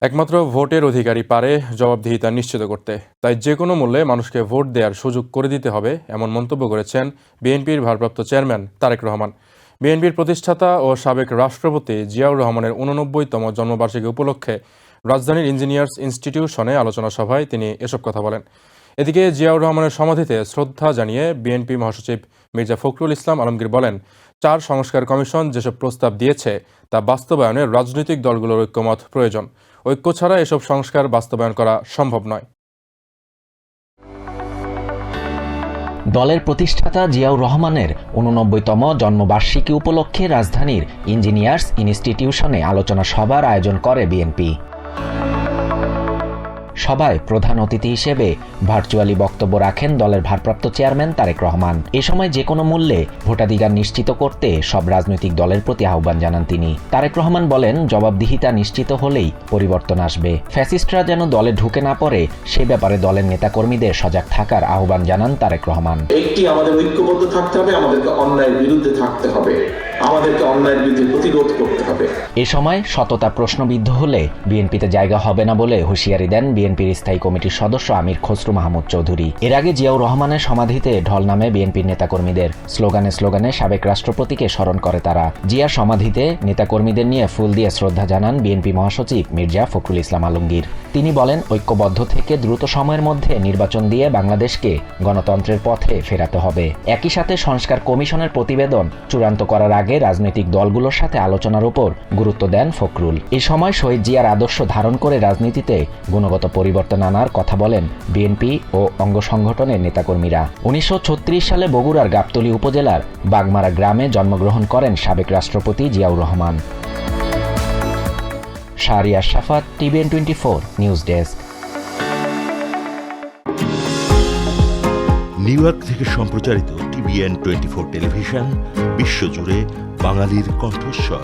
একমাত্র ভোটের অধিকারই পারে জবাবদিহিতা নিশ্চিত করতে। তাই যেকোনো মূল্যে মানুষকে ভোট দেওয়ার সুযোগ করে দিতে হবে, এমন মন্তব্য করেছেন বিএনপির ভারপ্রাপ্ত চেয়ারম্যান তারেক রহমান। বিএনপির প্রতিষ্ঠাতা ও সাবেক রাষ্ট্রপতি জিয়াউর রহমানের ৮৯তম জন্মবার্ষিকী উপলক্ষে রাজধানীর ইঞ্জিনিয়ার্স ইনস্টিটিউশনে আলোচনা সভায় তিনি এসব কথা বলেন। এদিকে জিয়াউর রহমানের সমাধিতে শ্রদ্ধা জানিয়ে বিএনপি মহাসচিব মির্জা ফখরুল ইসলাম আলমগীর বলেন, ৪ সংস্কার কমিশন যেসব প্রস্তাব দিয়েছে তা বাস্তবায়নে রাজনৈতিক দলগুলোর ঐক্যমত প্রয়োজন। ঐক্য ছাড়া এসব সংস্কার বাস্তবায়ন করা সম্ভব নয়। দলের প্রতিষ্ঠাতা জিয়াউর রহমানের ৮৯তম জন্মবার্ষিকী উপলক্ষে রাজধানীর ইঞ্জিনিয়ার্স ইনস্টিটিউশনে আলোচনা সভার আয়োজন করে বিএনপি। সভায় প্রধান অতিথি হিসেবে ভার্চুয়ালি বক্তব্য রাখেন দলের ভারপ্রাপ্ত চেয়ারম্যান তারেক রহমান। এ সময় যে কোনো মূল্যে ভোটাধিকার নিশ্চিত করতে সব রাজনৈতিক দলের প্রতি আহ্বান জানান তিনি। তারেক রহমান বলেন, জবাবদিহিতা নিশ্চিত হলেই পরিবর্তন আসবে। ফ্যাসিস্টরা যেন দলে ঢুকে না পড়ে সে ব্যাপারে দলের নেতাকর্মীদের সজাগ থাকার আহ্বান জানান তারেক রহমান। একটি আমাদের ঐক্যবদ্ধ থাকতে হবে, আমাদেরকে অন্যায়ের বিরুদ্ধে থাকতে হবে, আমাদেরকে অন্যায়ের বিরুদ্ধে প্রতিরোধ করতে হবে। এ সময় সততা প্রশ্নবিদ্ধ হলে বিএনপিতে জায়গা হবে না বলে হুঁশিয়ারি দেন বিএনপির স্থায়ী কমিটির সদস্য আমির খসরু মাহমুদ চৌধুরী। এর আগে জিয়াউর রহমানের সমাধিতে ঢল নামে বিএনপির নেতাকর্মীদের। স্লোগানে স্লোগানে সাবেক রাষ্ট্রপতিকে স্মরণ করে তারা। জিয়ার সমাধিতে নেতাকর্মীদের নিয়ে ফুল দিয়ে শ্রদ্ধা জানান বিএনপি মহাসচিব মির্জা ফখরুল ইসলাম আলমগীর। তিনি বলেন, ঐক্যবদ্ধ থেকে দ্রুত সময়ের মধ্যে নির্বাচন দিয়ে বাংলাদেশকে গণতন্ত্রের পথে ফেরাতে হবে। একই সাথে সংস্কার কমিশনের প্রতিবেদন চূড়ান্ত করার আগে রাজনৈতিক দলগুলোর সাথে আলোচনার উপর গুরুত্ব দেন ফখরুল। এ সময় শহীদ জিয়ার আদর্শ ধারণ করে রাজনীতিতে গুণগত পরিবর্তন আনার কথা বলেন বিএনপি ও অঙ্গ সংগঠনের নেতাকর্মীরা। ১৯৩৬ সালে বগুড়ার গাবতলী উপজেলার বাগমারা গ্রামে জন্মগ্রহণ করেন সাবেক রাষ্ট্রপতি Ziaur Rahman. Shahriar Shafat, TVN 24 news desk. New York থেকে সম্প্রচারিত টিভিএন 24 টেলিভিশন বিশ্বজুড়ে বাঙালির কণ্ঠস্বর।